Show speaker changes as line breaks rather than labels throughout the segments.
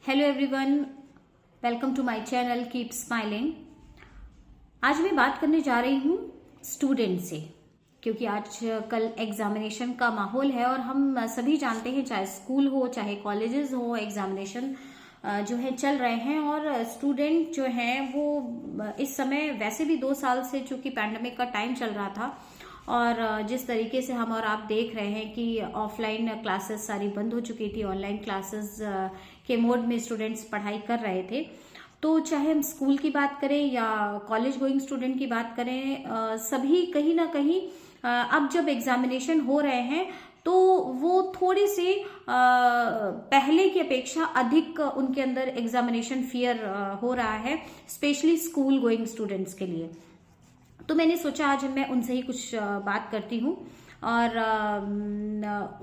Hello everyone, welcome to my channel keep smiling. आज मैं बात करने जा रही हूँ स्टूडेंट से, क्योंकि आज कल एग्जामिनेशन का माहौल है और हम सभी जानते हैं, चाहे स्कूल हो चाहे कॉलेजेस हो, एग्जामिनेशन जो है चल रहे हैं। और स्टूडेंट जो हैं वो इस समय वैसे भी 2 साल से चूंकि पैंडेमिक का टाइम चल रहा था और जिस तरीके से हम और आप देख रहे हैं कि ऑफलाइन क्लासेस सारी बंद हो चुकी थी, ऑनलाइन क्लासेस के मोड में स्टूडेंट्स पढ़ाई कर रहे थे। तो चाहे हम स्कूल की बात करें या कॉलेज गोइंग स्टूडेंट की बात करें, सभी कहीं ना कहीं अब जब एग्जामिनेशन हो रहे हैं तो वो थोड़ी सी पहले की अपेक्षा अधिक उनके अंदर एग्जामिनेशन फियर हो रहा है, स्पेशली स्कूल गोइंग स्टूडेंट्स के लिए। तो मैंने सोचा आज मैं उनसे ही कुछ बात करती हूँ और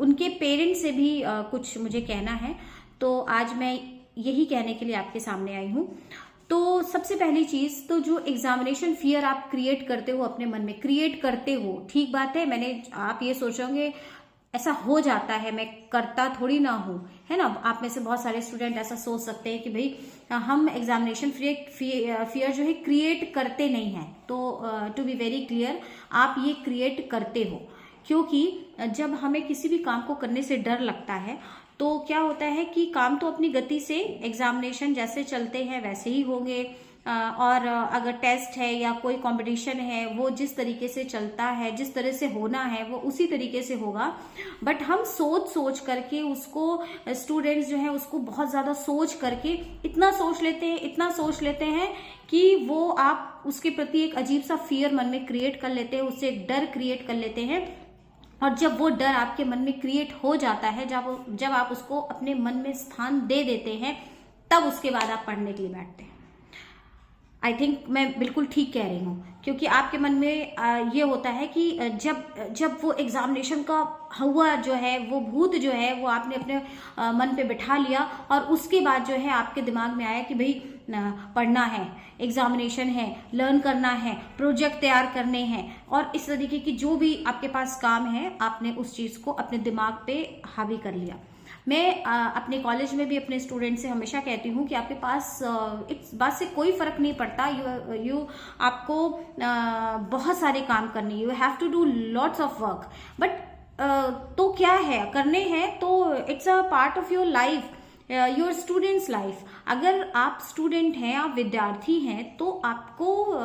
उनके पेरेंट्स से भी कुछ मुझे कहना है। तो आज मैं यही कहने के लिए आपके सामने आई हूँ। तो सबसे पहली चीज, तो जो एग्जामिनेशन फियर आप क्रिएट करते हो अपने मन में, क्रिएट करते हो, ठीक बात है। आप ये सोचोगे ऐसा हो जाता है, मैं करता थोड़ी ना हूं, है ना। आप में से बहुत सारे स्टूडेंट ऐसा सोच सकते हैं कि भाई हम एग्जामिनेशन फियर जो है क्रिएट करते नहीं हैं। तो टू बी वेरी क्लियर, आप ये क्रिएट करते हो, क्योंकि जब हमें किसी भी काम को करने से डर लगता है तो क्या होता है कि काम तो अपनी गति से एग्जामिनेशन जैसे चलते हैं वैसे ही होंगे, और अगर टेस्ट है या कोई कंपटीशन है वो जिस तरीके से चलता है, जिस तरह से होना है वो उसी तरीके से होगा। बट हम सोच करके उसको, स्टूडेंट्स जो है उसको बहुत ज्यादा सोच करके इतना सोच लेते हैं कि वो आप उसके प्रति एक अजीब सा फियर मन में क्रिएट कर लेते हैं, उससे एक डर क्रिएट कर लेते हैं। और जब वो डर आपके मन में क्रिएट हो जाता है, जब आप उसको अपने मन में स्थान दे देते हैं, तब उसके बाद आप पढ़ने के लिए बैठते हैं। आई थिंक मैं बिल्कुल ठीक कह रही हूँ, क्योंकि आपके मन में ये होता है कि जब वो एग्जामिनेशन का हुआ जो है, वो भूत जो है वो आपने अपने मन पे बिठा लिया और उसके बाद जो है आपके दिमाग में आया कि भाई पढ़ना है, एग्जामिनेशन है, लर्न करना है, प्रोजेक्ट तैयार करने हैं, और इस तरीके की जो भी आपके पास काम है आपने उस चीज को अपने दिमाग पे हावी कर लिया। मैं अपने कॉलेज में भी अपने स्टूडेंट से हमेशा कहती हूँ कि आपके पास इस बात से कोई फर्क नहीं पड़ता, आपको बहुत सारे काम करने, you have to do lots of work, but तो क्या है, करने हैं तो it's a part of your life, your students life. अगर आप स्टूडेंट हैं, आप विद्यार्थी हैं, तो आपको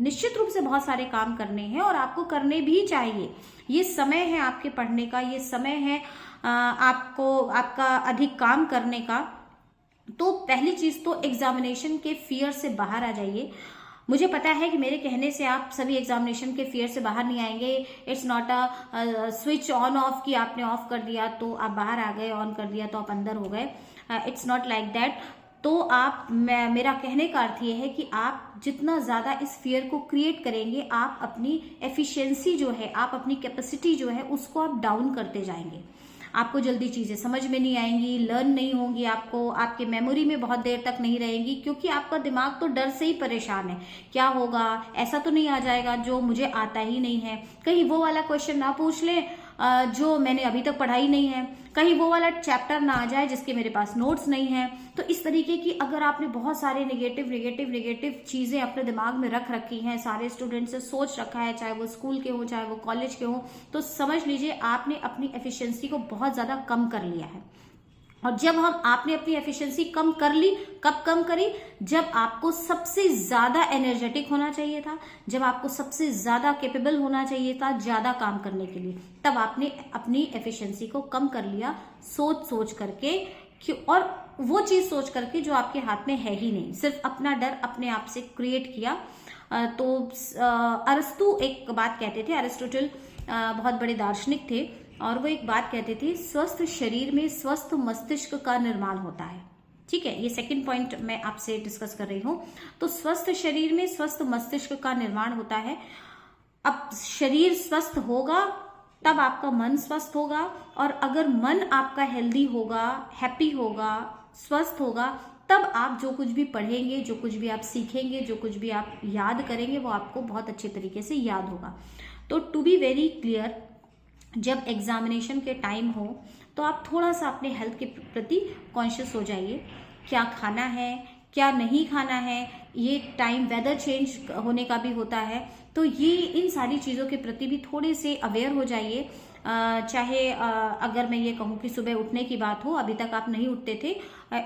निश्चित रूप से बहुत सारे काम करने हैं और आपको करने भी चाहिए। ये समय है आपके पढ़ने का, ये समय है आपका अधिक काम करने का। तो पहली चीज तो एग्जामिनेशन के फियर से बाहर आ जाइए। मुझे पता है कि मेरे कहने से आप सभी एग्जामिनेशन के फियर से बाहर नहीं आएंगे। It's not a switch on off कि आपने ऑफ कर दिया तो आप बाहर आ गए, ऑन कर दिया तो आप अंदर हो गए। It's not like that. तो मेरा कहने का अर्थ ये है कि आप जितना ज्यादा इस फियर को क्रिएट करेंगे, आप अपनी एफिशिएंसी जो है, आप अपनी कैपेसिटी जो है उसको आप डाउन करते जाएंगे। आपको जल्दी चीजें समझ में नहीं आएंगी, लर्न नहीं होंगी, आपको आपके मेमोरी में बहुत देर तक नहीं रहेंगी, क्योंकि आपका दिमाग तो डर से ही परेशान है। क्या होगा, ऐसा तो नहीं आ जाएगा जो मुझे आता ही नहीं है, कहीं वो वाला क्वेश्चन ना पूछ ले जो मैंने अभी तक पढ़ाई नहीं है, कहीं वो वाला चैप्टर ना आ जाए जिसके मेरे पास नोट्स नहीं है। तो इस तरीके की अगर आपने बहुत सारे नेगेटिव चीजें अपने दिमाग में रख रखी हैं, सारे स्टूडेंट से सोच रखा है, चाहे वो स्कूल के हो चाहे वो कॉलेज के हो, तो समझ लीजिए आपने अपनी एफिशिएंसी को बहुत ज्यादा कम कर लिया है। और जब आपने अपनी एफिशिएंसी कम कर ली, कब कम करी, जब आपको सबसे ज्यादा एनर्जेटिक होना चाहिए था, जब आपको सबसे ज्यादा कैपेबल होना चाहिए था ज्यादा काम करने के लिए, तब आपने अपनी एफिशिएंसी को कम कर लिया सोच करके। और वो चीज सोच करके जो आपके हाथ में है ही नहीं, सिर्फ अपना डर अपने आप से क्रिएट किया। तो अरस्तु एक बात कहते थे, अरिस्टोटल बहुत बड़े दार्शनिक थे, और वो एक बात कहते थे, स्वस्थ शरीर में स्वस्थ मस्तिष्क का निर्माण होता है। ठीक है, ये सेकंड पॉइंट मैं आपसे डिस्कस कर रही हूं। तो स्वस्थ शरीर में स्वस्थ मस्तिष्क का निर्माण होता है। अब शरीर स्वस्थ होगा तब आपका मन स्वस्थ होगा, और अगर मन आपका हेल्दी होगा, हैप्पी होगा, स्वस्थ होगा, तब आप जो कुछ भी पढ़ेंगे, जो कुछ भी आप सीखेंगे, जो कुछ भी आप याद करेंगे, वो आपको बहुत अच्छे तरीके से याद होगा। तो टू बी वेरी क्लियर, जब एग्जामिनेशन के टाइम हो तो आप थोड़ा सा अपने हेल्थ के प्रति कॉन्शियस हो जाइए। क्या खाना है, क्या नहीं खाना है, ये टाइम वेदर चेंज होने का भी होता है। तो ये इन सारी चीज़ों के प्रति भी थोड़े से अवेयर हो जाइए। चाहे अगर मैं ये कहूँ कि सुबह उठने की बात हो, अभी तक आप नहीं उठते थे,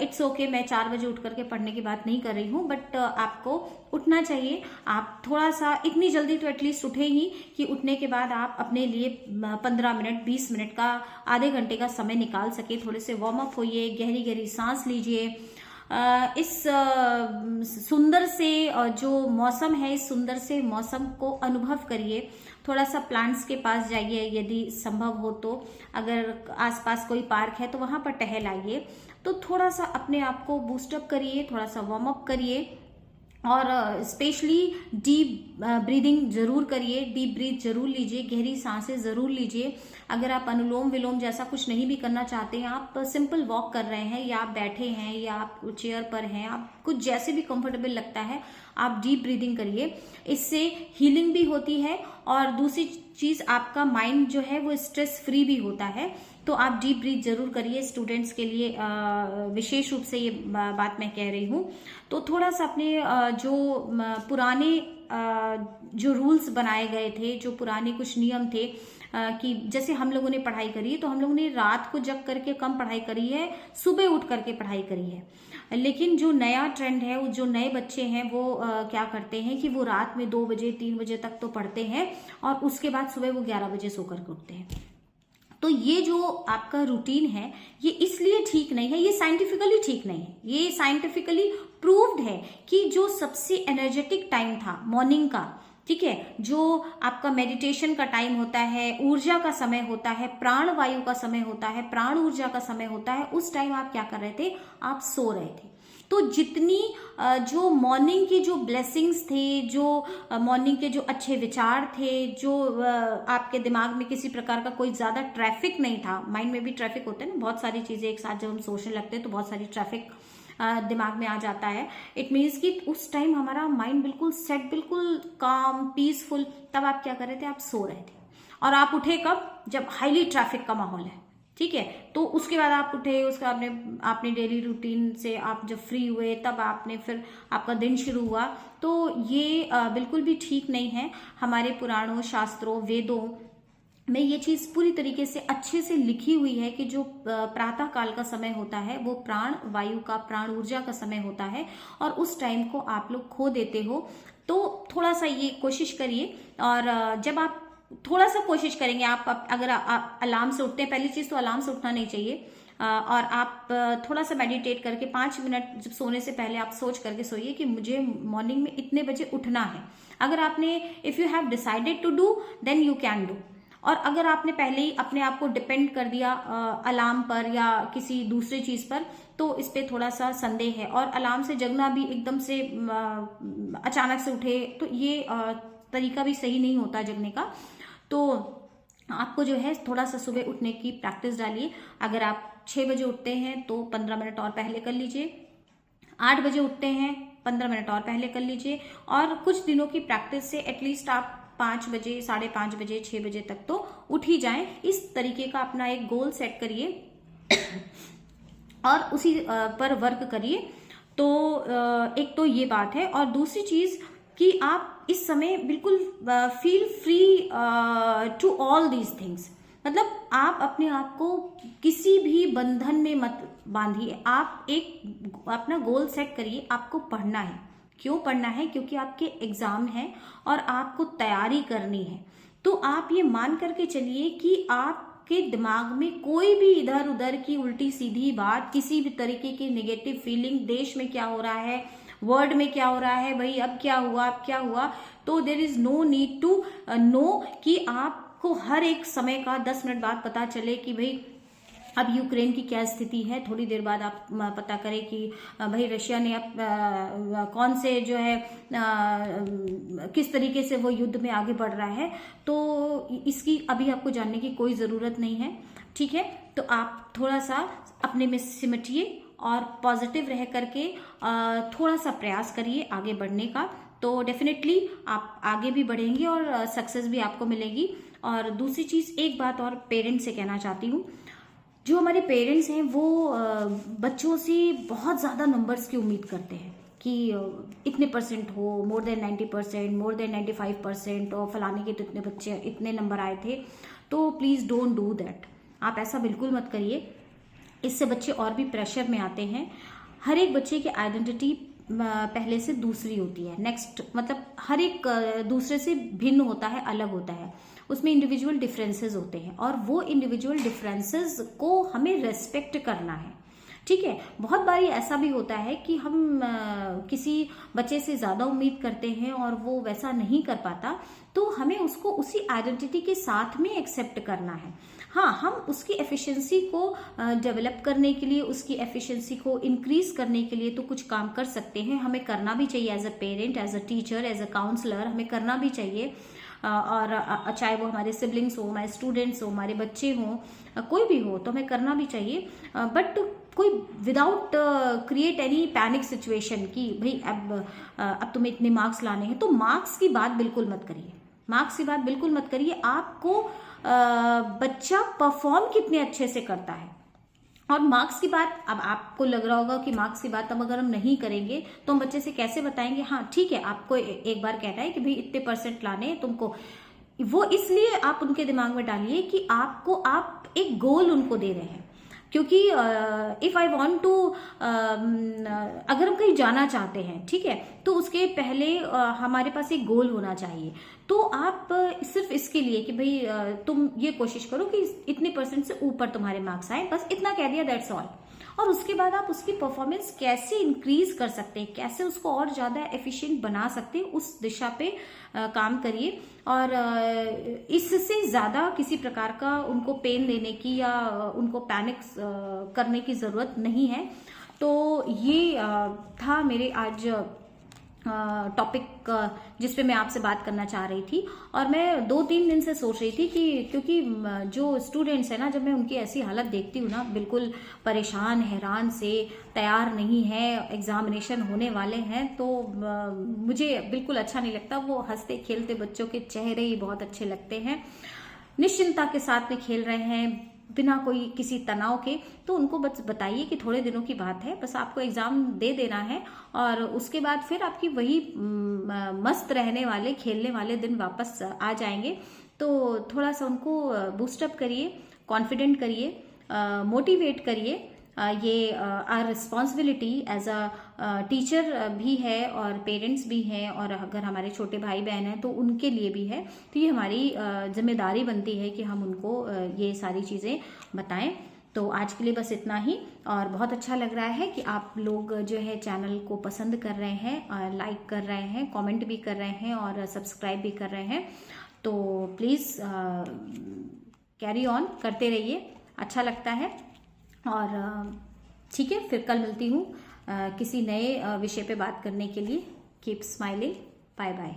इट्स ओके, मैं 4 बजे उठ करके पढ़ने की बात नहीं कर रही हूँ, बट आपको उठना चाहिए। आप थोड़ा सा, इतनी जल्दी तो एटलीस्ट उठे ही कि उठने के बाद आप अपने लिए 15 मिनट 20 मिनट का, आधे घंटे का समय निकाल सके। थोड़े से वार्म अप होइए, गहरी गहरी सांस लीजिए। इस सुंदर से जो मौसम है, इस सुंदर से मौसम को अनुभव करिए। थोड़ा सा प्लांट्स के पास जाइए यदि संभव हो तो, अगर आसपास कोई पार्क है तो वहां पर टहल आइए। तो थोड़ा सा अपने आप को बूस्टअप करिए, थोड़ा सा वार्म अप करिए, और स्पेशली डीप ब्रीदिंग जरूर करिए। डीप ब्रीथ जरूर लीजिए, गहरी सांसें जरूर लीजिए। अगर आप अनुलोम विलोम जैसा कुछ नहीं भी करना चाहते हैं, आप सिंपल वॉक कर रहे हैं, या आप बैठे हैं, या आप चेयर पर हैं, आप कुछ जैसे भी कंफर्टेबल लगता है, आप डीप ब्रीदिंग करिए। इससे हीलिंग भी होती है, और दूसरी चीज आपका माइंड जो है वो स्ट्रेस फ्री भी होता है। तो आप डीप ब्रीथ जरूर करिए। स्टूडेंट्स के लिए विशेष रूप से ये बात मैं कह रही हूँ। तो थोड़ा सा अपने जो पुराने जो रूल्स बनाए गए थे, जो पुराने कुछ नियम थे, कि जैसे हम लोगों ने पढ़ाई करी, तो हम लोगों ने रात को जग करके कम पढ़ाई करी है, सुबह उठ करके पढ़ाई करी है। लेकिन जो नया ट्रेंड है, जो नए बच्चे हैं, वो क्या करते हैं कि वो रात में 2 बजे 3 बजे तक तो पढ़ते हैं, और उसके बाद सुबह वो 11 बजे सो करके उठते हैं। तो ये जो आपका रूटीन है, ये इसलिए ठीक नहीं है, ये साइंटिफिकली ठीक नहीं है। ये साइंटिफिकली प्रूव्ड है कि जो सबसे एनर्जेटिक टाइम था मॉर्निंग का, ठीक है, जो आपका मेडिटेशन का टाइम होता है, ऊर्जा का समय होता है, प्राण वायु का समय होता है, प्राण ऊर्जा का समय होता है, उस टाइम आप क्या कर रहे थे? आप सो रहे थे। तो जितनी जो मॉर्निंग की जो ब्लेसिंग्स थे, जो मॉर्निंग के जो अच्छे विचार थे, जो आपके दिमाग में किसी प्रकार का कोई ज्यादा ट्रैफिक नहीं था। माइंड में भी ट्रैफिक होता है ना, बहुत सारी चीजें एक साथ जब हम सोचने लगते हैं तो बहुत सारी ट्रैफिक दिमाग में आ जाता है। इट मीन्स कि उस टाइम हमारा माइंड बिल्कुल सेट, बिल्कुल काम, पीसफुल। तब आप क्या कर रहे थे? आप सो रहे थे। और आप उठे कब? जब हाईली ट्रैफिक का माहौल है, ठीक है। तो उसके बाद आप उठे, उसका आपने डेली रूटीन से आप जब फ्री हुए, तब आपने फिर आपका दिन शुरू हुआ। तो ये बिल्कुल भी ठीक नहीं है। हमारे पुराणों, शास्त्रों, वेदों में ये चीज पूरी तरीके से अच्छे से लिखी हुई है कि जो प्रातः काल का समय होता है वो प्राण वायु का, प्राण ऊर्जा का समय होता है, और उस टाइम को आप लोग खो देते हो। तो थोड़ा सा ये कोशिश करिए। और जब आप थोड़ा सा कोशिश करेंगे, आप अगर आप अलार्म से उठते हैं, पहली चीज तो अलार्म से उठना नहीं चाहिए। और आप थोड़ा सा मेडिटेट करके 5 मिनट जब सोने से पहले आप सोच करके सोइए कि मुझे मॉर्निंग में इतने बजे उठना है। अगर आपने, if you have decided to do, then you can do. और अगर आपने पहले ही अपने आप को डिपेंड कर दिया अलार्म पर या किसी दूसरे चीज पर, तो इस पे थोड़ा सा संदेह है। और अलार्म से जगना भी एकदम से अचानक से उठे, तो ये तरीका भी सही नहीं होता जगने का। तो आपको जो है थोड़ा सा सुबह उठने की प्रैक्टिस डालिए। अगर आप 6 बजे उठते हैं तो 15 मिनट और पहले कर लीजिए। 8 बजे उठते हैं, 15 मिनट और पहले कर लीजिए। और कुछ दिनों की प्रैक्टिस से एटलीस्ट आप 5 बजे, 5:30 बजे, 6 बजे तक तो उठ ही जाएं। इस तरीके का अपना एक गोल सेट करिए और उसी पर वर्क करिए। तो एक तो ये बात है। और दूसरी चीज कि आप इस समय बिल्कुल feel free to all these things. मतलब आप अपने आप को किसी भी बंधन में मत बांधिए। आप एक अपना गोल सेट करिए। आपको पढ़ना है। क्यों पढ़ना है? क्योंकि आपके एग्जाम है और आपको तैयारी करनी है। तो आप ये मान करके चलिए कि आपके दिमाग में कोई भी इधर उधर की उल्टी सीधी बात, किसी भी तरीके की नेगेटिव फीलिंग, देश में क्या हो रहा है, वर्ल्ड में क्या हो रहा है, भाई अब क्या हुआ, अब क्या हुआ, तो there is no need to know कि आपको हर एक समय का 10 मिनट बाद पता चले कि भाई अब यूक्रेन की क्या स्थिति है। थोड़ी देर बाद आप पता करें कि भाई रशिया ने अब कौन से जो है किस तरीके से वो युद्ध में आगे बढ़ रहा है। तो इसकी अभी आपको जानने की कोई ज़रूरत नहीं है, ठीक है। तो आप थोड़ा सा अपने में सिमटिए और पॉजिटिव रह करके थोड़ा सा प्रयास करिए आगे बढ़ने का। तो डेफिनेटली आप आगे भी बढ़ेंगे और सक्सेस भी आपको मिलेगी। और दूसरी चीज़, एक बात और पेरेंट्स से कहना चाहती हूँ, जो हमारे पेरेंट्स हैं वो बच्चों से बहुत ज़्यादा नंबर्स की उम्मीद करते हैं कि इतने परसेंट हो, मोर देन 90%, मोर देन 95%, और फलाने के तो इतने बच्चे इतने नंबर आए थे। तो प्लीज़ डोंट डू दैट। आप ऐसा बिल्कुल मत करिए, इससे बच्चे और भी प्रेशर में आते हैं। हर एक बच्चे की आइडेंटिटी पहले से दूसरी होती है, नेक्स्ट मतलब हर एक दूसरे से भिन्न होता है, अलग होता है, उसमें इंडिविजुअल डिफरेंसेस होते हैं और वो इंडिविजुअल डिफरेंसेस को हमें रेस्पेक्ट करना है, ठीक है। बहुत बारी ऐसा भी होता है कि हम किसी बच्चे से ज़्यादा उम्मीद करते हैं और वो वैसा नहीं कर पाता, तो हमें उसको उसी आइडेंटिटी के साथ में एक्सेप्ट करना है। हाँ, हम उसकी एफिशिएंसी को डेवलप करने के लिए, उसकी एफिशिएंसी को इंक्रीज करने के लिए तो कुछ काम कर सकते हैं, हमें करना भी चाहिए as a parent, as a teacher, as a counsellor, हमें करना भी चाहिए। और चाहे वो हमारे सिबलिंग्स हो, हमारे स्टूडेंट्स हो, हमारे बच्चे हों, कोई भी हो, तो हमें करना भी चाहिए, बट कोई without create any panic situation कि भाई अब तुम्हें इतने मार्क्स लाने हैं, तो मार्क्स की बात बिल्कुल मत करिए, मार्क्स की बात बिल्कुल मत करिए। आपको बच्चा परफॉर्म कितने अच्छे से करता है, और मार्क्स की बात, अब आपको लग रहा होगा कि मार्क्स की बात अब अगर हम नहीं करेंगे तो हम बच्चे से कैसे बताएंगे, हाँ ठीक है, आपको एक बार कहना है कि भाई इतने परसेंट लाने हैं तुमको, वो इसलिए आप उनके दिमाग में डालिए कि आप एक गोल उनको दे रहे हैं। क्योंकि इफ आई वांट टू, अगर हम कहीं जाना चाहते हैं, ठीक है, तो उसके पहले हमारे पास एक गोल होना चाहिए। तो आप सिर्फ इसके लिए कि भाई तुम ये कोशिश करो कि इतने परसेंट से ऊपर तुम्हारे मार्क्स आए, बस इतना कह दिया, दैट्स ऑल। और उसके बाद आप उसकी परफॉर्मेंस कैसे इंक्रीज कर सकते हैं, कैसे उसको और ज्यादा एफिशिएंट बना सकते हैं, उस दिशा पे काम करिए। और इससे ज्यादा किसी प्रकार का उनको पेन देने की या उनको पैनिक करने की जरूरत नहीं है। तो ये था मेरे आज टॉपिक जिसपे मैं आपसे बात करना चाह रही थी। और मैं 2-3 दिन से सोच रही थी कि क्योंकि जो स्टूडेंट्स हैं ना, जब मैं उनकी ऐसी हालत देखती हूँ ना, बिल्कुल परेशान हैरान से, तैयार नहीं है, एग्जामिनेशन होने वाले हैं, तो मुझे बिल्कुल अच्छा नहीं लगता। वो हंसते खेलते बच्चों के चेहरे ही बहुत अच्छे लगते हैं, निश्चिंतता के साथ में खेल रहे हैं, बिना कोई किसी तनाव के। तो उनको बस बताइए कि थोड़े दिनों की बात है, बस आपको एग्जाम दे देना है और उसके बाद फिर आपकी वही मस्त रहने वाले, खेलने वाले दिन वापस आ जाएंगे। तो थोड़ा सा उनको बूस्टअप करिए, कॉन्फिडेंट करिए, मोटिवेट करिए। ये our responsibility as a teacher भी है और पेरेंट्स भी हैं, और अगर हमारे छोटे भाई बहन हैं तो उनके लिए भी है। तो ये हमारी जिम्मेदारी बनती है कि हम उनको ये सारी चीज़ें बताएं। तो आज के लिए बस इतना ही, और बहुत अच्छा लग रहा है कि आप लोग जो है चैनल को पसंद कर रहे हैं, लाइक कर रहे हैं, कमेंट भी कर रहे हैं और सब्सक्राइब भी कर रहे हैं। तो प्लीज़ कैरी ऑन करते रहिए, अच्छा लगता है। और ठीक है, फिर कल मिलती हूँ किसी नए विषय पे बात करने के लिए। Keep smiling, bye bye.